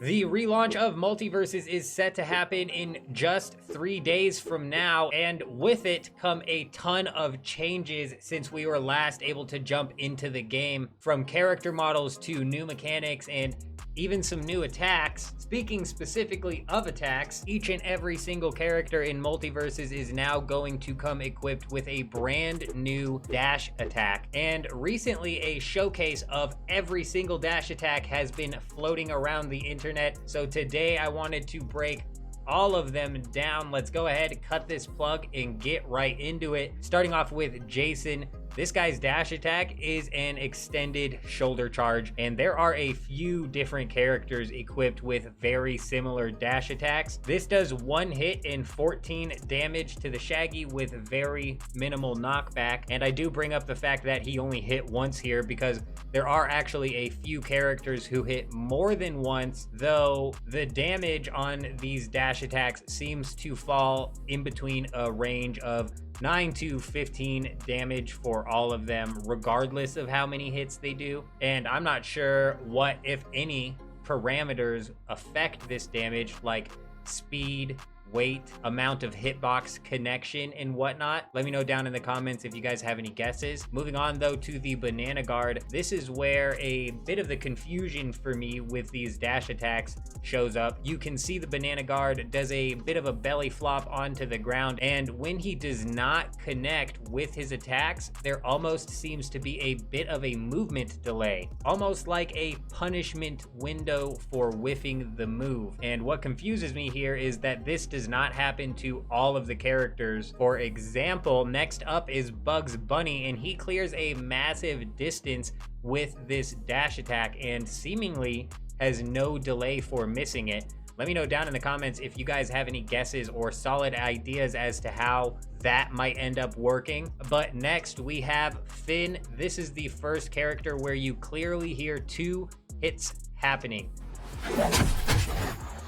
The relaunch of Multiversus is set to happen in just 3 days from now, and with it come a ton of changes since we were last able to jump into the game, from character models to new mechanics and even some new attacks. Speaking specifically of attacks, each and every single character in Multiversus is now going to come equipped with a brand new dash attack. And recently a showcase of every single dash attack has been floating around the internet. So today I wanted to break all of them down. Let's go ahead, cut this plug, and get right into it. Starting off with Jason. This guy's dash attack is an extended shoulder charge, and there are a few different characters equipped with very similar dash attacks. This does 1 hit and 14 damage to the Shaggy with very minimal knockback, and I do bring up the fact that he only hit once here because there are actually a few characters who hit more than once, though the damage on these dash attacks seems to fall in between a range of 9 to 15 damage for all of them, regardless of how many hits they do. And I'm not sure what, if any, parameters affect this damage, like speed, weight, amount of hitbox connection, and whatnot. Let me know down in the comments if you guys have any guesses. Moving on though to the banana guard, this is where a bit of the confusion for me with these dash attacks shows up. You can see the banana guard does a bit of a belly flop onto the ground, and when he does not connect with his attacks, there almost seems to be a bit of a movement delay, almost like a punishment window for whiffing the move. And what confuses me here is that this does not happen to all of the characters. For example, next up is Bugs Bunny, and he clears a massive distance with this dash attack and seemingly has no delay for missing it. Let me know down in the comments if you guys have any guesses or solid ideas as to how that might end up working. But next we have Finn. This is the first character where you clearly hear 2 hits happening.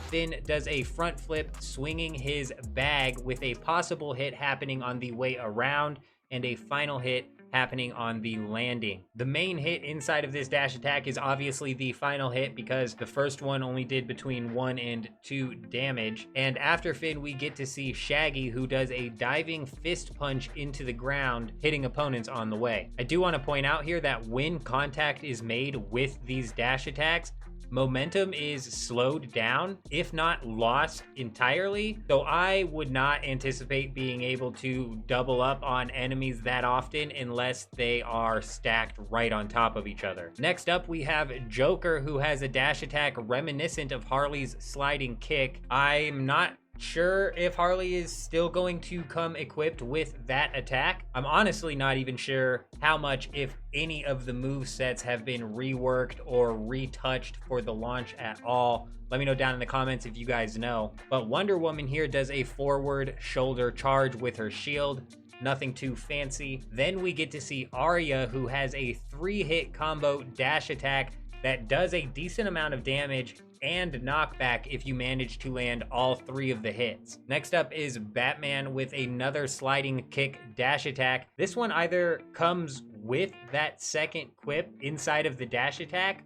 Finn does a front flip, swinging his bag with a possible hit happening on the way around and a final hit happening on the landing. The main hit inside of this dash attack is obviously the final hit because the first one only did between 1 and 2 damage. And after Finn, we get to see Shaggy, who does a diving fist punch into the ground, hitting opponents on the way. I do want to point out here that when contact is made with these dash attacks, momentum is slowed down, if not lost entirely. So I would not anticipate being able to double up on enemies that often unless they are stacked right on top of each other. Next up, we have Joker, who has a dash attack reminiscent of Harley's sliding kick. I'm not sure if Harley is still going to come equipped with that attack. I'm honestly not even sure how much, if any, of the move sets have been reworked or retouched for the launch at all. Let me know down in the comments if you guys know. But Wonder Woman here does a forward shoulder charge with her shield. Nothing too fancy. Then we get to see Arya, who has a 3-hit combo dash attack that does a decent amount of damage and knockback if you manage to land all 3 of the hits. Next up is Batman with another sliding kick dash attack. This one either comes with that second quip inside of the dash attack,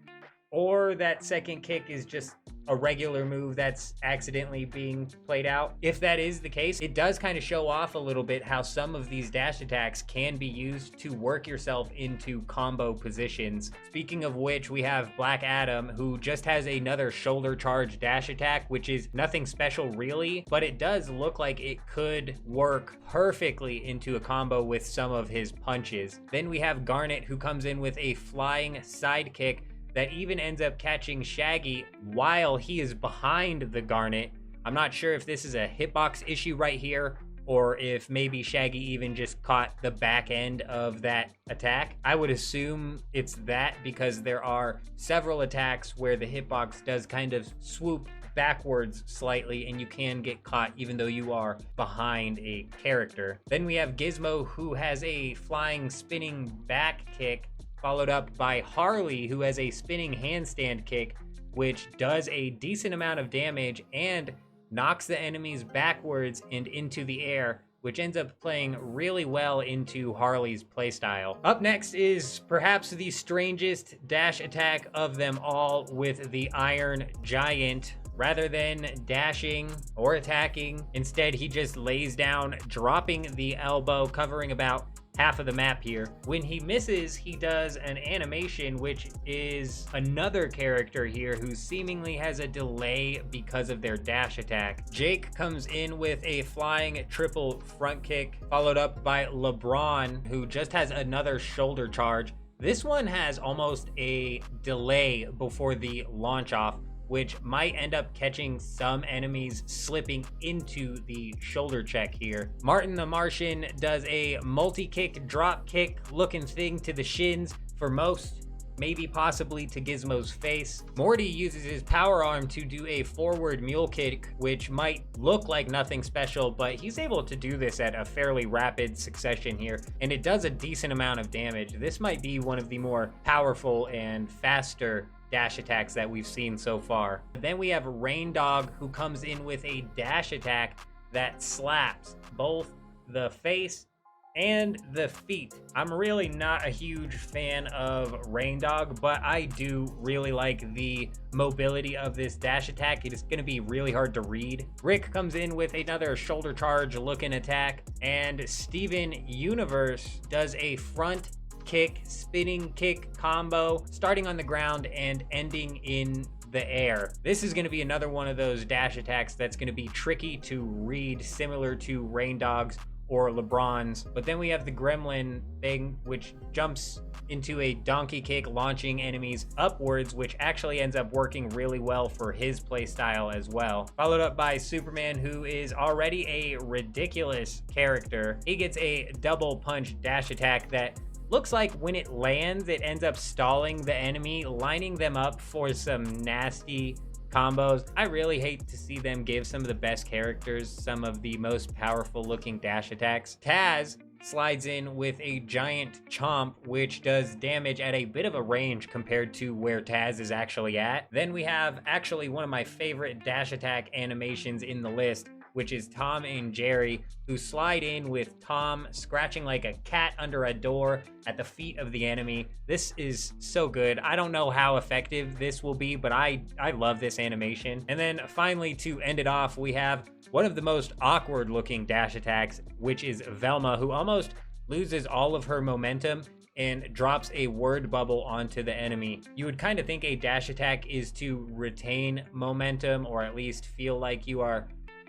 or that second kick is just a regular move that's accidentally being played out. If that is the case, it does kind of show off a little bit how some of these dash attacks can be used to work yourself into combo positions. Speaking of which, we have Black Adam, who just has another shoulder charge dash attack, which is nothing special really, but it does look like it could work perfectly into a combo with some of his punches. Then we have Garnet, who comes in with a flying sidekick that even ends up catching Shaggy while he is behind the Garnet. I'm not sure if this is a hitbox issue right here, or if maybe Shaggy even just caught the back end of that attack. I would assume it's that, because there are several attacks where the hitbox does kind of swoop backwards slightly and you can get caught even though you are behind a character. Then we have Gizmo, who has a flying spinning back kick, followed up by Harley, who has a spinning handstand kick, which does a decent amount of damage and knocks the enemies backwards and into the air which ends up playing really well into Harley's playstyle. Up next is perhaps the strangest dash attack of them all with the Iron Giant. Rather than dashing or attacking, instead he just lays down, dropping the elbow, covering about half of the map here. When he misses, he does an animation, which is another character here who seemingly has a delay because of their dash attack. Jake comes in with a flying triple front kick, followed up by LeBron, who just has another shoulder charge. This one has almost a delay before the launch off, which might end up catching some enemies slipping into the shoulder check here. Martin the Martian does a multi-kick, drop kick looking thing to the shins for most, maybe possibly to Gizmo's face. Morty uses his power arm to do a forward mule kick, which might look like nothing special, but he's able to do this at a fairly rapid succession here, and it does a decent amount of damage. This might be one of the more powerful and faster dash attacks that we've seen so far. Then we have Rain Dog, who comes in with a dash attack that slaps both the face and the feet. I'm really not a huge fan of Rain Dog, but I do really like the mobility of this dash attack. It is going to be really hard to read. Rick comes in with another shoulder charge looking attack, and Steven Universe does a front kick, spinning kick combo, starting on the ground and ending in the air. This is going to be another one of those dash attacks that's going to be tricky to read, similar to Rain Dog's or LeBron's. But then we have the Gremlin thing, which jumps into a donkey kick, launching enemies upwards, which actually ends up working really well for his playstyle as well. Followed up by Superman, who is already a ridiculous character. He gets a double punch dash attack that looks like when it lands, it ends up stalling the enemy, lining them up for some nasty combos. I really hate to see them give some of the best characters some of the most powerful looking dash attacks. Taz slides in with a giant chomp, which does damage at a bit of a range compared to where Taz is actually at. Then we have actually one of my favorite dash attack animations in the list, which is Tom and Jerry, who slide in with Tom scratching like a cat under a door at the feet of the enemy. This is so good. I don't know how effective this will be, but I love this animation. And then finally, to end it off, we have one of the most awkward looking dash attacks, which is Velma, who almost loses all of her momentum and drops a word bubble onto the enemy. You would kind of think a dash attack is to retain momentum, or at least feel like you are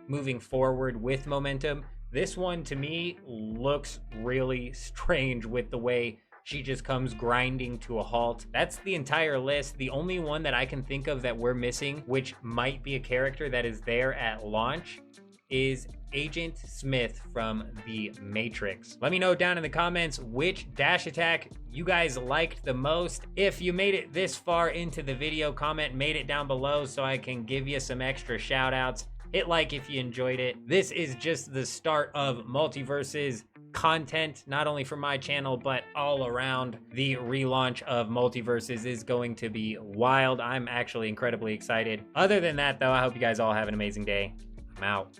moving forward with momentum. This one to me looks really strange with the way she just comes grinding to a halt. That's the entire list. The only one that I can think of that we're missing, which might be a character that is there at launch, is Agent Smith from The Matrix. Let me know down in the comments which dash attack you guys liked the most. If you made it this far into the video, made it down below so I can give you some extra shout outs. Hit like if you enjoyed it. This is just the start of Multiversus content, not only for my channel, but all around. The relaunch of Multiversus is going to be wild. I'm actually incredibly excited. Other than that, though, I hope you guys all have an amazing day. I'm out.